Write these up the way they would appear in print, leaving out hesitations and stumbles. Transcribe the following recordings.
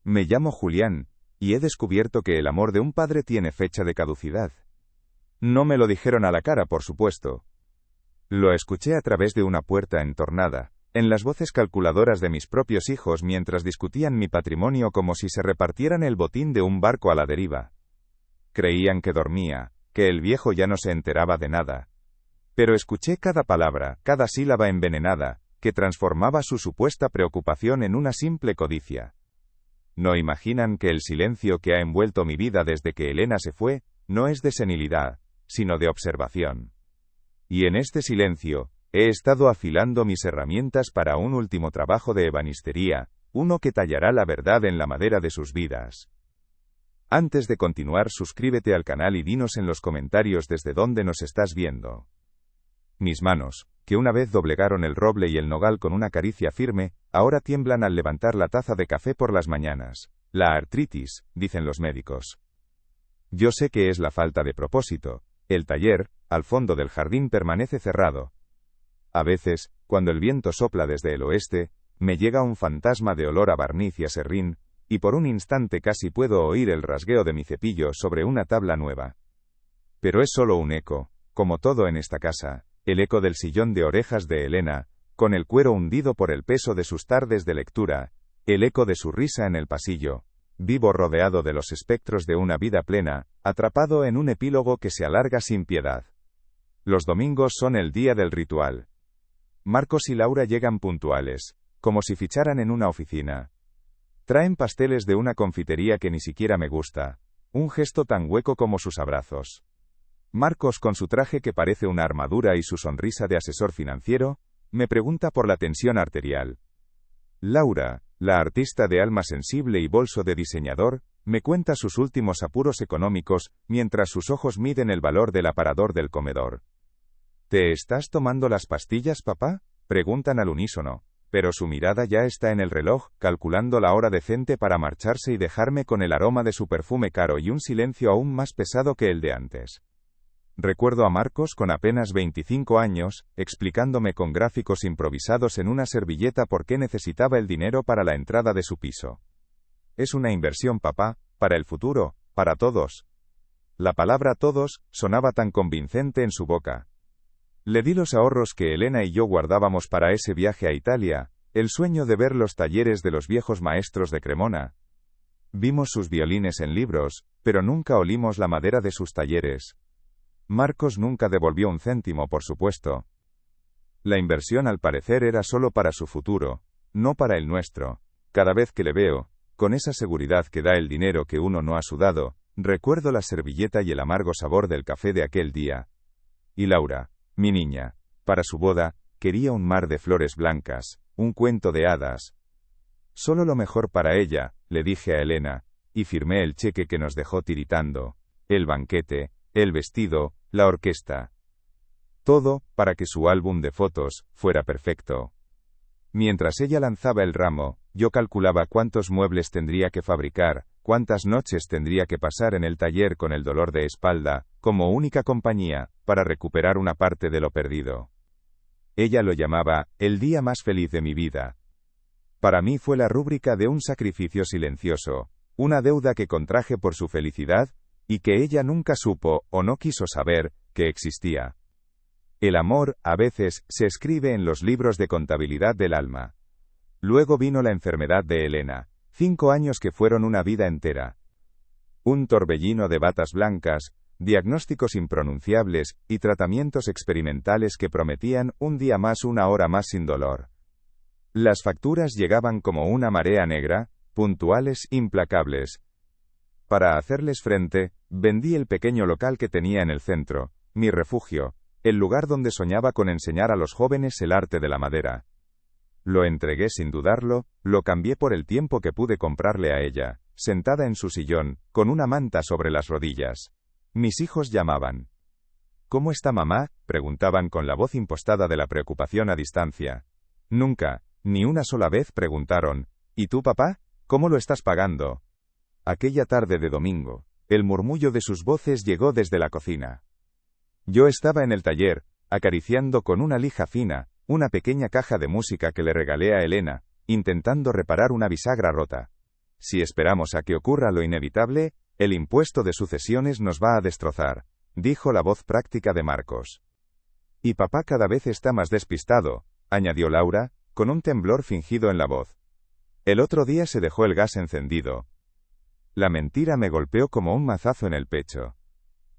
Me llamo Julián, y he descubierto que el amor de un padre tiene fecha de caducidad. No me lo dijeron a la cara, por supuesto. Lo escuché a través de una puerta entornada, en las voces calculadoras de mis propios hijos mientras discutían mi patrimonio como si se repartieran el botín de un barco a la deriva. Creían que dormía, que el viejo ya no se enteraba de nada. Pero escuché cada palabra, cada sílaba envenenada, que transformaba su supuesta preocupación en una simple codicia. No imaginan que el silencio que ha envuelto mi vida desde que Elena se fue, no es de senilidad, sino de observación. Y en este silencio, he estado afilando mis herramientas para un último trabajo de ebanistería, uno que tallará la verdad en la madera de sus vidas. Antes de continuar, suscríbete al canal y dinos en los comentarios desde dónde nos estás viendo. Mis manos, que una vez doblegaron el roble y el nogal con una caricia firme, ahora tiemblan al levantar la taza de café por las mañanas. La artritis, dicen los médicos. Yo sé que es la falta de propósito. El taller, al fondo del jardín, permanece cerrado. A veces, cuando el viento sopla desde el oeste, me llega un fantasma de olor a barniz y a serrín, y por un instante casi puedo oír el rasgueo de mi cepillo sobre una tabla nueva. Pero es solo un eco, como todo en esta casa. El eco del sillón de orejas de Elena, con el cuero hundido por el peso de sus tardes de lectura, el eco de su risa en el pasillo, vivo rodeado de los espectros de una vida plena, atrapado en un epílogo que se alarga sin piedad. Los domingos son el día del ritual. Marcos y Laura llegan puntuales, como si ficharan en una oficina. Traen pasteles de una confitería que ni siquiera me gusta, un gesto tan hueco como sus abrazos. Marcos, con su traje que parece una armadura y su sonrisa de asesor financiero, me pregunta por la tensión arterial. Laura, la artista de alma sensible y bolso de diseñador, me cuenta sus últimos apuros económicos, mientras sus ojos miden el valor del aparador del comedor. ¿Te estás tomando las pastillas, papá?, preguntan al unísono, pero su mirada ya está en el reloj, calculando la hora decente para marcharse y dejarme con el aroma de su perfume caro y un silencio aún más pesado que el de antes. Recuerdo a Marcos con apenas 25 años, explicándome con gráficos improvisados en una servilleta por qué necesitaba el dinero para la entrada de su piso. Es una inversión, papá, para el futuro, para todos. La palabra todos sonaba tan convincente en su boca. Le di los ahorros que Elena y yo guardábamos para ese viaje a Italia, el sueño de ver los talleres de los viejos maestros de Cremona. Vimos sus violines en libros, pero nunca olimos la madera de sus talleres. Marcos nunca devolvió un céntimo, por supuesto. La inversión al parecer era solo para su futuro, no para el nuestro. Cada vez que le veo, con esa seguridad que da el dinero que uno no ha sudado, recuerdo la servilleta y el amargo sabor del café de aquel día. Y Laura, mi niña, para su boda, quería un mar de flores blancas, un cuento de hadas. Solo lo mejor para ella, le dije a Elena, y firmé el cheque que nos dejó tiritando. El banquete, el vestido, la orquesta. Todo, para que su álbum de fotos fuera perfecto. Mientras ella lanzaba el ramo, yo calculaba cuántos muebles tendría que fabricar, cuántas noches tendría que pasar en el taller con el dolor de espalda, como única compañía, para recuperar una parte de lo perdido. Ella lo llamaba, el día más feliz de mi vida. Para mí fue la rúbrica de un sacrificio silencioso, una deuda que contraje por su felicidad, y que ella nunca supo, o no quiso saber, que existía. El amor, a veces, se escribe en los libros de contabilidad del alma. Luego vino la enfermedad de Elena, 5 años que fueron una vida entera. Un torbellino de batas blancas, diagnósticos impronunciables, y tratamientos experimentales que prometían un día más, una hora más sin dolor. Las facturas llegaban como una marea negra, puntuales, implacables. Para hacerles frente, vendí el pequeño local que tenía en el centro, mi refugio, el lugar donde soñaba con enseñar a los jóvenes el arte de la madera. Lo entregué sin dudarlo, lo cambié por el tiempo que pude comprarle a ella, sentada en su sillón, con una manta sobre las rodillas. Mis hijos llamaban. ¿Cómo está mamá?, preguntaban con la voz impostada de la preocupación a distancia. Nunca, ni una sola vez preguntaron, ¿y tú, papá? ¿Cómo lo estás pagando? Aquella tarde de domingo, el murmullo de sus voces llegó desde la cocina. Yo estaba en el taller, acariciando con una lija fina, una pequeña caja de música que le regalé a Elena, intentando reparar una bisagra rota. Si esperamos a que ocurra lo inevitable, el impuesto de sucesiones nos va a destrozar, dijo la voz práctica de Marcos. Y papá cada vez está más despistado, añadió Laura, con un temblor fingido en la voz. El otro día se dejó el gas encendido. La mentira me golpeó como un mazazo en el pecho.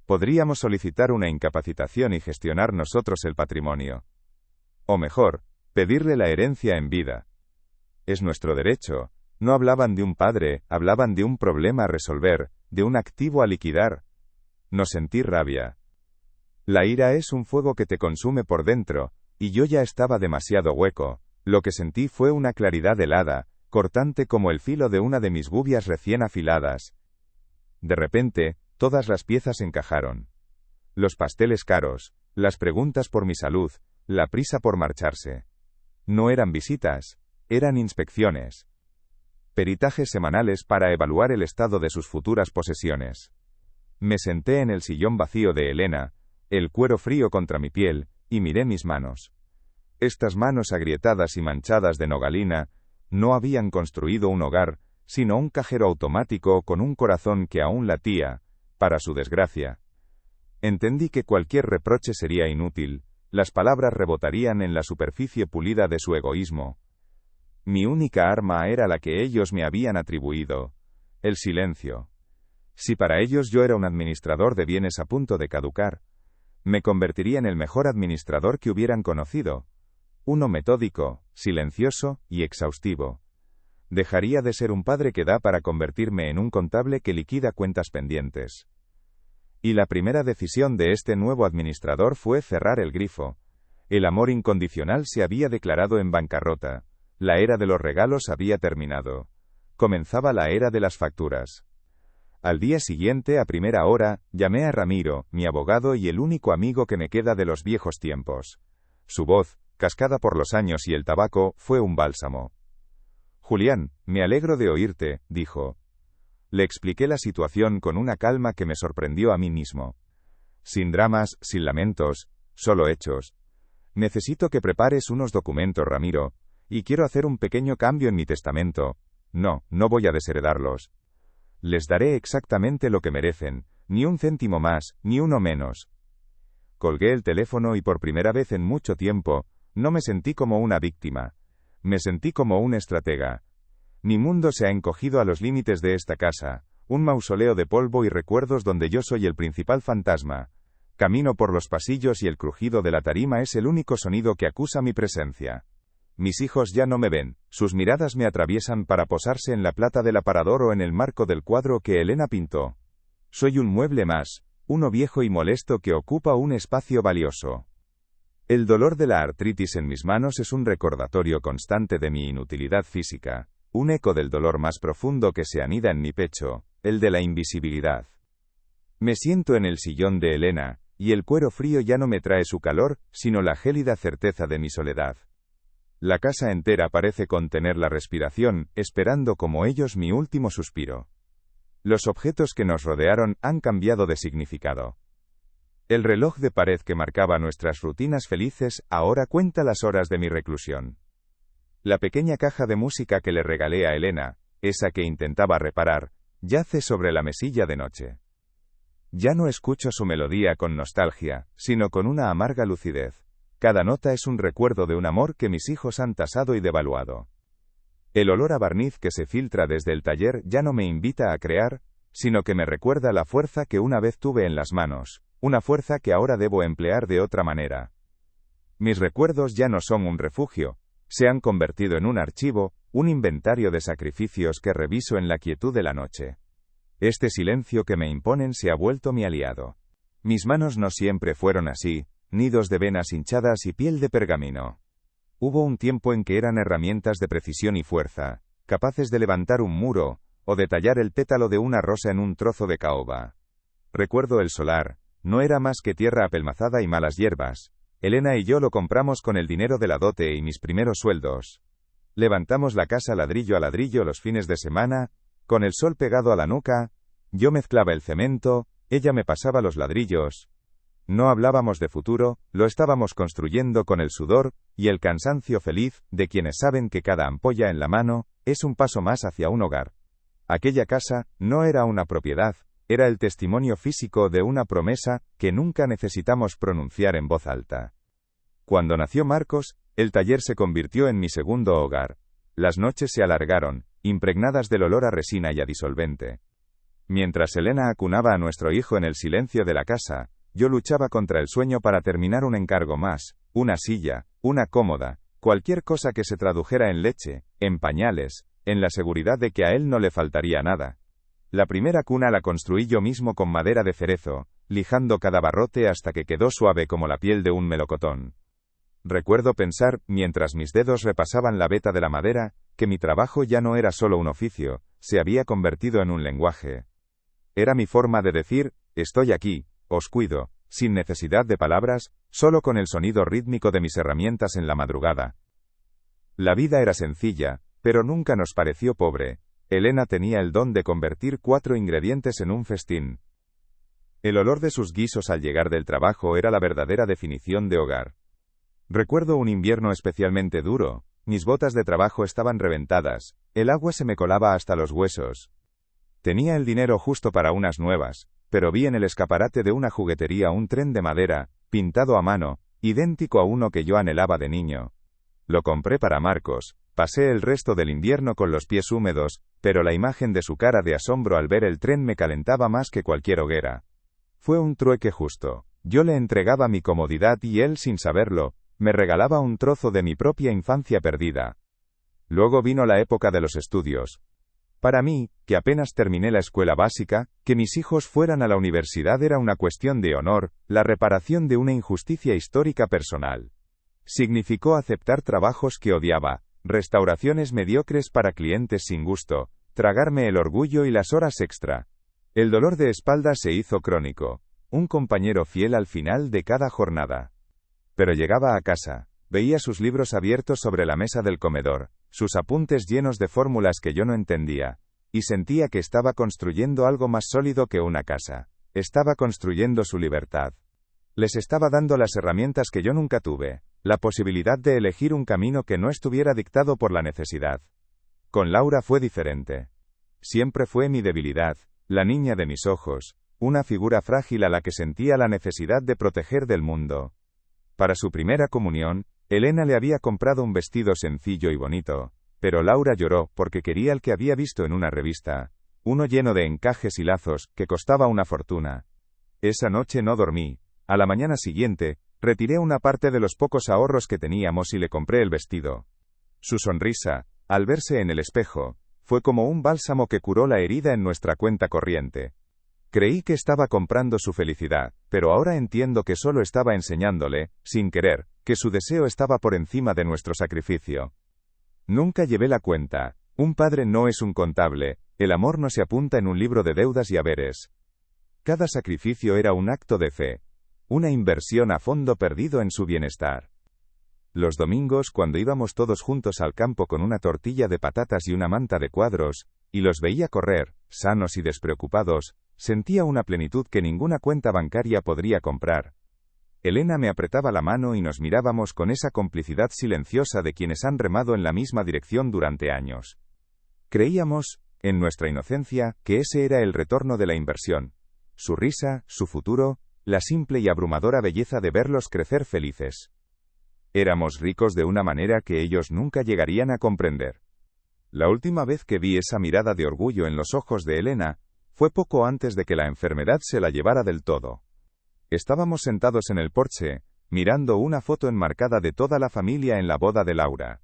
Podríamos solicitar una incapacitación y gestionar nosotros el patrimonio. O mejor, pedirle la herencia en vida. Es nuestro derecho. No hablaban de un padre, hablaban de un problema a resolver, de un activo a liquidar. No sentí rabia. La ira es un fuego que te consume por dentro, y yo ya estaba demasiado hueco. Lo que sentí fue una claridad helada, cortante como el filo de una de mis gubias recién afiladas. De repente, todas las piezas encajaron. Los pasteles caros, las preguntas por mi salud, la prisa por marcharse. No eran visitas, eran inspecciones. Peritajes semanales para evaluar el estado de sus futuras posesiones. Me senté en el sillón vacío de Elena, el cuero frío contra mi piel, y miré mis manos. Estas manos agrietadas y manchadas de nogalina, no habían construido un hogar, sino un cajero automático con un corazón que aún latía, para su desgracia. Entendí que cualquier reproche sería inútil, las palabras rebotarían en la superficie pulida de su egoísmo. Mi única arma era la que ellos me habían atribuido, el silencio. Si para ellos yo era un administrador de bienes a punto de caducar, me convertiría en el mejor administrador que hubieran conocido. Uno metódico, silencioso y exhaustivo. Dejaría de ser un padre que da para convertirme en un contable que liquida cuentas pendientes. Y la primera decisión de este nuevo administrador fue cerrar el grifo. El amor incondicional se había declarado en bancarrota. La era de los regalos había terminado. Comenzaba la era de las facturas. Al día siguiente, a primera hora, llamé a Ramiro, mi abogado y el único amigo que me queda de los viejos tiempos. Su voz, cascada por los años y el tabaco, fue un bálsamo. Julián, me alegro de oírte, dijo. Le expliqué la situación con una calma que me sorprendió a mí mismo. Sin dramas, sin lamentos, solo hechos. Necesito que prepares unos documentos, Ramiro, y quiero hacer un pequeño cambio en mi testamento. No voy a desheredarlos. Les daré exactamente lo que merecen, ni un céntimo más, ni uno menos. Colgué el teléfono y por primera vez en mucho tiempo, no me sentí como una víctima. Me sentí como un estratega. Mi mundo se ha encogido a los límites de esta casa, un mausoleo de polvo y recuerdos donde yo soy el principal fantasma. Camino por los pasillos y el crujido de la tarima es el único sonido que acusa mi presencia. Mis hijos ya no me ven, sus miradas me atraviesan para posarse en la plata del aparador o en el marco del cuadro que Elena pintó. Soy un mueble más, uno viejo y molesto que ocupa un espacio valioso. El dolor de la artritis en mis manos es un recordatorio constante de mi inutilidad física, un eco del dolor más profundo que se anida en mi pecho, el de la invisibilidad. Me siento en el sillón de Elena, y el cuero frío ya no me trae su calor, sino la gélida certeza de mi soledad. La casa entera parece contener la respiración, esperando como ellos mi último suspiro. Los objetos que nos rodearon han cambiado de significado. El reloj de pared que marcaba nuestras rutinas felices ahora cuenta las horas de mi reclusión. La pequeña caja de música que le regalé a Elena, esa que intentaba reparar, yace sobre la mesilla de noche. Ya no escucho su melodía con nostalgia, sino con una amarga lucidez. Cada nota es un recuerdo de un amor que mis hijos han tasado y devaluado. El olor a barniz que se filtra desde el taller ya no me invita a crear, sino que me recuerda la fuerza que una vez tuve en las manos, una fuerza que ahora debo emplear de otra manera. Mis recuerdos ya no son un refugio, se han convertido en un archivo, un inventario de sacrificios que reviso en la quietud de la noche. Este silencio que me imponen se ha vuelto mi aliado. Mis manos no siempre fueron así, nidos de venas hinchadas y piel de pergamino. Hubo un tiempo en que eran herramientas de precisión y fuerza, capaces de levantar un muro, o de tallar el pétalo de una rosa en un trozo de caoba. Recuerdo el solar, no era más que tierra apelmazada y malas hierbas. Elena y yo lo compramos con el dinero de la dote y mis primeros sueldos. Levantamos la casa ladrillo a ladrillo los fines de semana, con el sol pegado a la nuca, yo mezclaba el cemento, ella me pasaba los ladrillos. No hablábamos de futuro, lo estábamos construyendo con el sudor y el cansancio feliz de quienes saben que cada ampolla en la mano es un paso más hacia un hogar. Aquella casa no era una propiedad, era el testimonio físico de una promesa que nunca necesitamos pronunciar en voz alta. Cuando nació Marcos, el taller se convirtió en mi segundo hogar. Las noches se alargaron, impregnadas del olor a resina y a disolvente. Mientras Elena acunaba a nuestro hijo en el silencio de la casa, yo luchaba contra el sueño para terminar un encargo más, una silla, una cómoda, cualquier cosa que se tradujera en leche, en pañales, en la seguridad de que a él no le faltaría nada. La primera cuna la construí yo mismo con madera de cerezo, lijando cada barrote hasta que quedó suave como la piel de un melocotón. Recuerdo pensar, mientras mis dedos repasaban la veta de la madera, que mi trabajo ya no era solo un oficio, se había convertido en un lenguaje. Era mi forma de decir, estoy aquí, os cuido, sin necesidad de palabras, solo con el sonido rítmico de mis herramientas en la madrugada. La vida era sencilla, pero nunca nos pareció pobre. Elena tenía el don de convertir 4 ingredientes en un festín. El olor de sus guisos al llegar del trabajo era la verdadera definición de hogar. Recuerdo un invierno especialmente duro, mis botas de trabajo estaban reventadas, el agua se me colaba hasta los huesos. Tenía el dinero justo para unas nuevas, pero vi en el escaparate de una juguetería un tren de madera, pintado a mano, idéntico a uno que yo anhelaba de niño. Lo compré para Marcos, pasé el resto del invierno con los pies húmedos, pero la imagen de su cara de asombro al ver el tren me calentaba más que cualquier hoguera. Fue un trueque justo. Yo le entregaba mi comodidad y él, sin saberlo, me regalaba un trozo de mi propia infancia perdida. Luego vino la época de los estudios. Para mí, que apenas terminé la escuela básica, que mis hijos fueran a la universidad era una cuestión de honor, la reparación de una injusticia histórica personal. Significó aceptar trabajos que odiaba, restauraciones mediocres para clientes sin gusto, tragarme el orgullo y las horas extra. El dolor de espalda se hizo crónico, un compañero fiel al final de cada jornada. Pero llegaba a casa, veía sus libros abiertos sobre la mesa del comedor, sus apuntes llenos de fórmulas que yo no entendía, y sentía que estaba construyendo algo más sólido que una casa. Estaba construyendo su libertad. Les estaba dando las herramientas que yo nunca tuve, la posibilidad de elegir un camino que no estuviera dictado por la necesidad. Con Laura fue diferente. Siempre fue mi debilidad, la niña de mis ojos, una figura frágil a la que sentía la necesidad de proteger del mundo. Para su primera comunión, Elena le había comprado un vestido sencillo y bonito, pero Laura lloró porque quería el que había visto en una revista, uno lleno de encajes y lazos, que costaba una fortuna. Esa noche no dormí. A la mañana siguiente, retiré una parte de los pocos ahorros que teníamos y le compré el vestido. Su sonrisa, al verse en el espejo, fue como un bálsamo que curó la herida en nuestra cuenta corriente. Creí que estaba comprando su felicidad, pero ahora entiendo que solo estaba enseñándole, sin querer, que su deseo estaba por encima de nuestro sacrificio. Nunca llevé la cuenta. Un padre no es un contable, el amor no se apunta en un libro de deudas y haberes. Cada sacrificio era un acto de fe, una inversión a fondo perdido en su bienestar. Los domingos, cuando íbamos todos juntos al campo con una tortilla de patatas y una manta de cuadros, y los veía correr, sanos y despreocupados, sentía una plenitud que ninguna cuenta bancaria podría comprar. Elena me apretaba la mano y nos mirábamos con esa complicidad silenciosa de quienes han remado en la misma dirección durante años. Creíamos, en nuestra inocencia, que ese era el retorno de la inversión. Su risa, su futuro, la simple y abrumadora belleza de verlos crecer felices. Éramos ricos de una manera que ellos nunca llegarían a comprender. La última vez que vi esa mirada de orgullo en los ojos de Elena, fue poco antes de que la enfermedad se la llevara del todo. Estábamos sentados en el porche, mirando una foto enmarcada de toda la familia en la boda de Laura.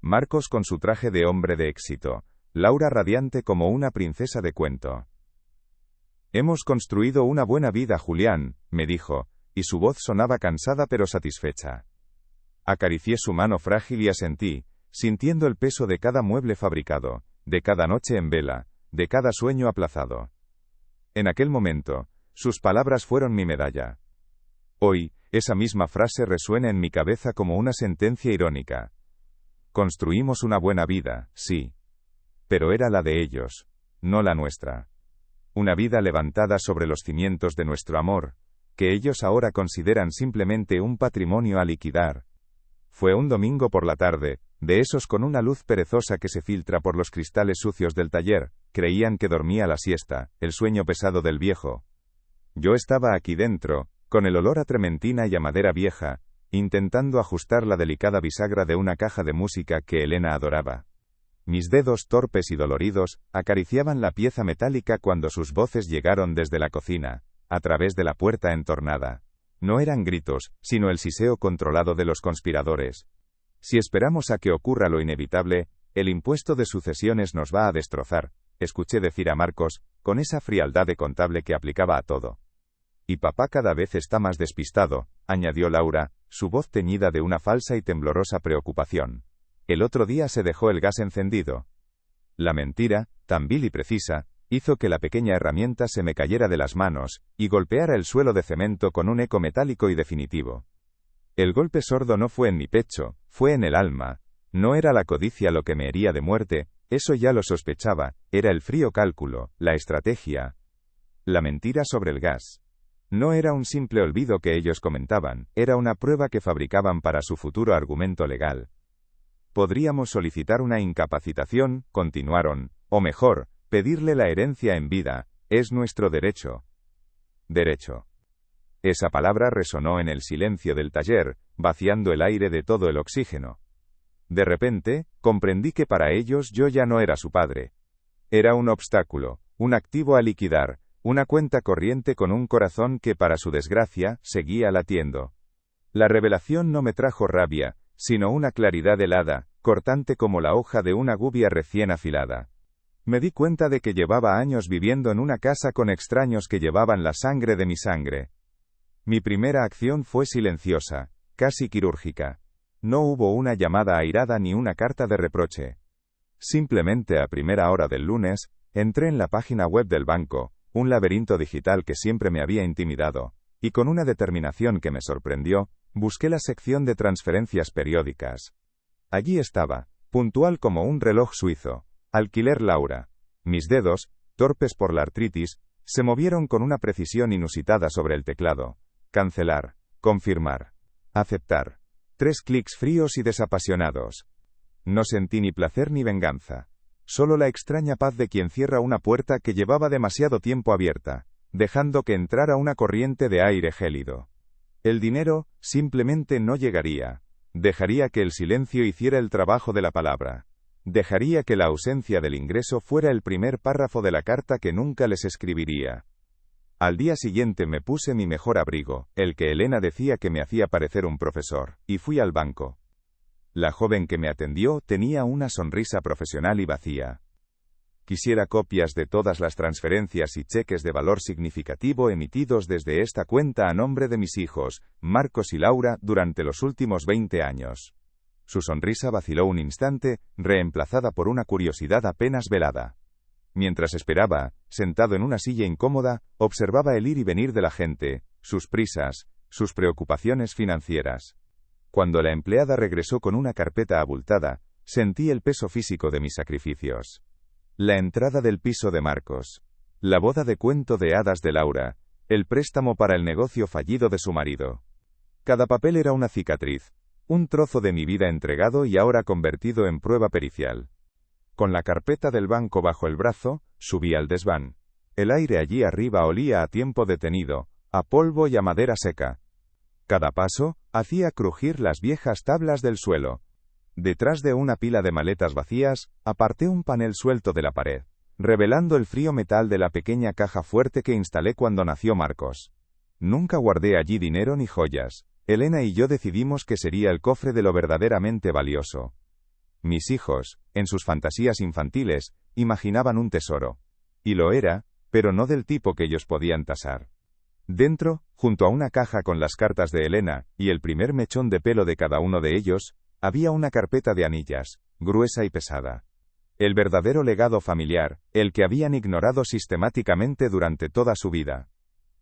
Marcos con su traje de hombre de éxito, Laura radiante como una princesa de cuento. «Hemos construido una buena vida, Julián», me dijo, y su voz sonaba cansada pero satisfecha. Acaricié su mano frágil y asentí, sintiendo el peso de cada mueble fabricado, de cada noche en vela, de cada sueño aplazado. En aquel momento, sus palabras fueron mi medalla. Hoy, esa misma frase resuena en mi cabeza como una sentencia irónica. Construimos una buena vida, sí. Pero era la de ellos, no la nuestra. Una vida levantada sobre los cimientos de nuestro amor, que ellos ahora consideran simplemente un patrimonio a liquidar. Fue un domingo por la tarde, de esos con una luz perezosa que se filtra por los cristales sucios del taller, creían que dormía la siesta, el sueño pesado del viejo. Yo estaba aquí dentro, con el olor a trementina y a madera vieja, intentando ajustar la delicada bisagra de una caja de música que Elena adoraba. Mis dedos torpes y doloridos acariciaban la pieza metálica cuando sus voces llegaron desde la cocina, a través de la puerta entornada. No eran gritos, sino el siseo controlado de los conspiradores. Si esperamos a que ocurra lo inevitable, el impuesto de sucesiones nos va a destrozar, escuché decir a Marcos, con esa frialdad de contable que aplicaba a todo. Y papá cada vez está más despistado, añadió Laura, su voz teñida de una falsa y temblorosa preocupación. El otro día se dejó el gas encendido. La mentira, tan vil y precisa, hizo que la pequeña herramienta se me cayera de las manos, y golpeara el suelo de cemento con un eco metálico y definitivo. El golpe sordo no fue en mi pecho, fue en el alma. No era la codicia lo que me hería de muerte, eso ya lo sospechaba, era el frío cálculo, la estrategia. La mentira sobre el gas. No era un simple olvido que ellos comentaban, era una prueba que fabricaban para su futuro argumento legal. Podríamos solicitar una incapacitación, continuaron, o mejor, pedirle la herencia en vida, es nuestro derecho. Derecho. Esa palabra resonó en el silencio del taller, vaciando el aire de todo el oxígeno. De repente, comprendí que para ellos yo ya no era su padre. Era un obstáculo, un activo a liquidar, una cuenta corriente con un corazón que para su desgracia, seguía latiendo. La revelación no me trajo rabia, sino una claridad helada, cortante como la hoja de una gubia recién afilada. Me di cuenta de que llevaba años viviendo en una casa con extraños que llevaban la sangre de mi sangre. Mi primera acción fue silenciosa, casi quirúrgica. No hubo una llamada airada ni una carta de reproche. Simplemente a primera hora del lunes, entré en la página web del banco, un laberinto digital que siempre me había intimidado, y con una determinación que me sorprendió, busqué la sección de transferencias periódicas. Allí estaba, puntual como un reloj suizo, alquiler Laura. Mis dedos, torpes por la artritis, se movieron con una precisión inusitada sobre el teclado. Cancelar, confirmar, aceptar. 3 clics fríos y desapasionados. No sentí ni placer ni venganza. Solo la extraña paz de quien cierra una puerta que llevaba demasiado tiempo abierta, dejando que entrara una corriente de aire gélido. El dinero, simplemente no llegaría. Dejaría que el silencio hiciera el trabajo de la palabra. Dejaría que la ausencia del ingreso fuera el primer párrafo de la carta que nunca les escribiría. Al día siguiente me puse mi mejor abrigo, el que Elena decía que me hacía parecer un profesor, y fui al banco. La joven que me atendió tenía una sonrisa profesional y vacía. Quisiera copias de todas las transferencias y cheques de valor significativo emitidos desde esta cuenta a nombre de mis hijos, Marcos y Laura, durante los últimos 20 años. Su sonrisa vaciló un instante, reemplazada por una curiosidad apenas velada. Mientras esperaba, sentado en una silla incómoda, observaba el ir y venir de la gente, sus prisas, sus preocupaciones financieras. Cuando la empleada regresó con una carpeta abultada, sentí el peso físico de mis sacrificios. La entrada del piso de Marcos. La boda de cuento de hadas de Laura. El préstamo para el negocio fallido de su marido. Cada papel era una cicatriz. Un trozo de mi vida entregado y ahora convertido en prueba pericial. Con la carpeta del banco bajo el brazo, subí al desván. El aire allí arriba olía a tiempo detenido, a polvo y a madera seca. Cada paso hacía crujir las viejas tablas del suelo. Detrás de una pila de maletas vacías, aparté un panel suelto de la pared, revelando el frío metal de la pequeña caja fuerte que instalé cuando nació Marcos. Nunca guardé allí dinero ni joyas. Elena y yo decidimos que sería el cofre de lo verdaderamente valioso. Mis hijos, en sus fantasías infantiles, imaginaban un tesoro. Y lo era, pero no del tipo que ellos podían tasar. Dentro, junto a una caja con las cartas de Elena, y el primer mechón de pelo de cada uno de ellos, había una carpeta de anillas, gruesa y pesada. El verdadero legado familiar, el que habían ignorado sistemáticamente durante toda su vida.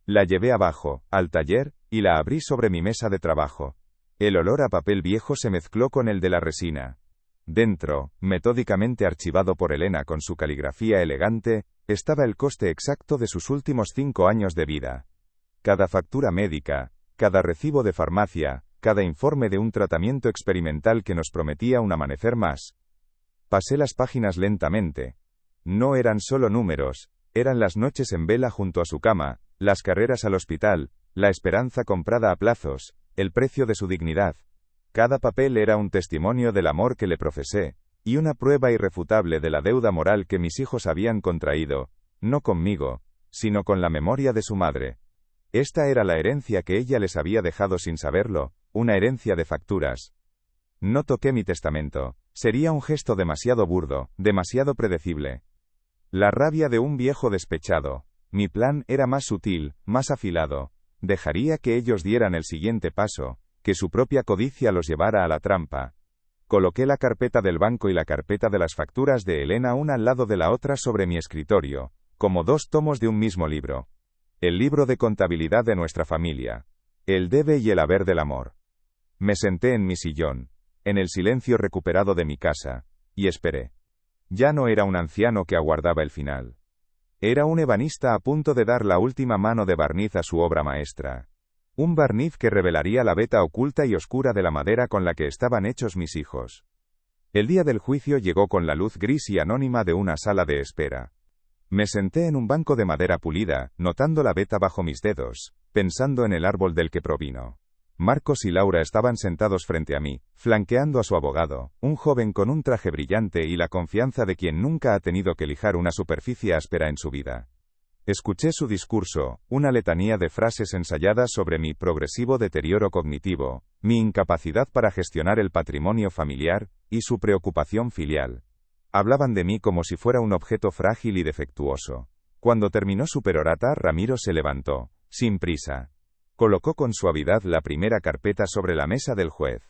La llevé abajo, al taller, y la abrí sobre mi mesa de trabajo. El olor a papel viejo se mezcló con el de la resina. Dentro, metódicamente archivado por Elena con su caligrafía elegante, estaba el coste exacto de sus últimos 5 años de vida. Cada factura médica, cada recibo de farmacia, cada informe de un tratamiento experimental que nos prometía un amanecer más. Pasé las páginas lentamente. No eran solo números, eran las noches en vela junto a su cama, las carreras al hospital, la esperanza comprada a plazos, el precio de su dignidad. Cada papel era un testimonio del amor que le profesé, y una prueba irrefutable de la deuda moral que mis hijos habían contraído, no conmigo, sino con la memoria de su madre. Esta era la herencia que ella les había dejado sin saberlo, una herencia de facturas. No toqué mi testamento, sería un gesto demasiado burdo, demasiado predecible. La rabia de un viejo despechado. Mi plan era más sutil, más afilado. Dejaría que ellos dieran el siguiente paso, que su propia codicia los llevara a la trampa. Coloqué la carpeta del banco y la carpeta de las facturas de Elena una al lado de la otra sobre mi escritorio, como dos tomos de un mismo libro. El libro de contabilidad de nuestra familia. El debe y el haber del amor. Me senté en mi sillón, en el silencio recuperado de mi casa, y esperé. Ya no era un anciano que aguardaba el final. Era un ebanista a punto de dar la última mano de barniz a su obra maestra. Un barniz que revelaría la veta oculta y oscura de la madera con la que estaban hechos mis hijos. El día del juicio llegó con la luz gris y anónima de una sala de espera. Me senté en un banco de madera pulida, notando la veta bajo mis dedos, pensando en el árbol del que provino. Marcos y Laura estaban sentados frente a mí, flanqueando a su abogado, un joven con un traje brillante y la confianza de quien nunca ha tenido que lijar una superficie áspera en su vida. Escuché su discurso, una letanía de frases ensayadas sobre mi progresivo deterioro cognitivo, mi incapacidad para gestionar el patrimonio familiar, y su preocupación filial. Hablaban de mí como si fuera un objeto frágil y defectuoso. Cuando terminó su perorata, Ramiro se levantó, sin prisa. Colocó con suavidad la primera carpeta sobre la mesa del juez.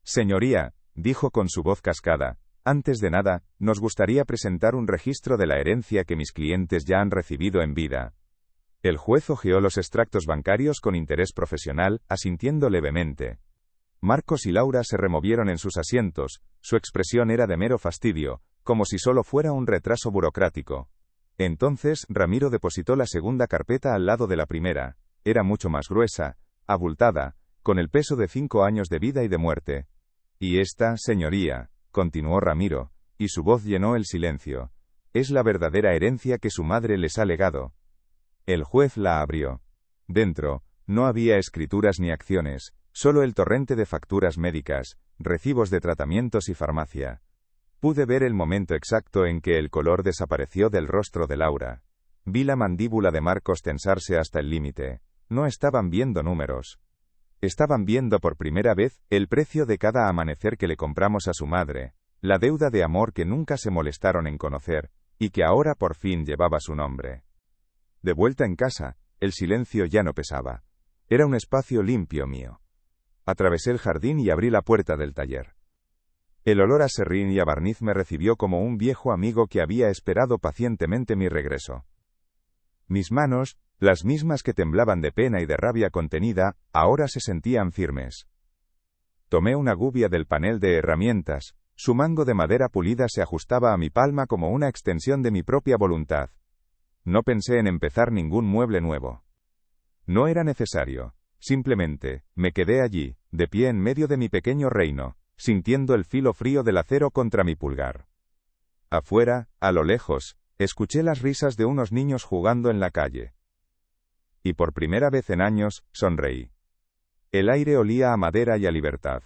Señoría, dijo con su voz cascada, antes de nada, nos gustaría presentar un registro de la herencia que mis clientes ya han recibido en vida. El juez hojeó los extractos bancarios con interés profesional, asintiendo levemente. Marcos y Laura se removieron en sus asientos, su expresión era de mero fastidio, como si solo fuera un retraso burocrático. Entonces, Ramiro depositó la segunda carpeta al lado de la primera. Era mucho más gruesa, abultada, con el peso de 5 años de vida y de muerte. Y esta, señoría, continuó Ramiro, y su voz llenó el silencio, es la verdadera herencia que su madre les ha legado. El juez la abrió. Dentro, no había escrituras ni acciones, solo el torrente de facturas médicas, recibos de tratamientos y farmacia. Pude ver el momento exacto en que el color desapareció del rostro de Laura. Vi la mandíbula de Marcos tensarse hasta el límite. No estaban viendo números. Estaban viendo por primera vez el precio de cada amanecer que le compramos a su madre, la deuda de amor que nunca se molestaron en conocer, y que ahora por fin llevaba su nombre. De vuelta en casa, el silencio ya no pesaba. Era un espacio limpio mío. Atravesé el jardín y abrí la puerta del taller. El olor a serrín y a barniz me recibió como un viejo amigo que había esperado pacientemente mi regreso. Mis manos, las mismas que temblaban de pena y de rabia contenida, ahora se sentían firmes. Tomé una gubia del panel de herramientas, su mango de madera pulida se ajustaba a mi palma como una extensión de mi propia voluntad. No pensé en empezar ningún mueble nuevo. No era necesario, simplemente, me quedé allí, de pie en medio de mi pequeño reino, sintiendo el filo frío del acero contra mi pulgar. Afuera, a lo lejos, escuché las risas de unos niños jugando en la calle. Y por primera vez en años, sonreí. El aire olía a madera y a libertad.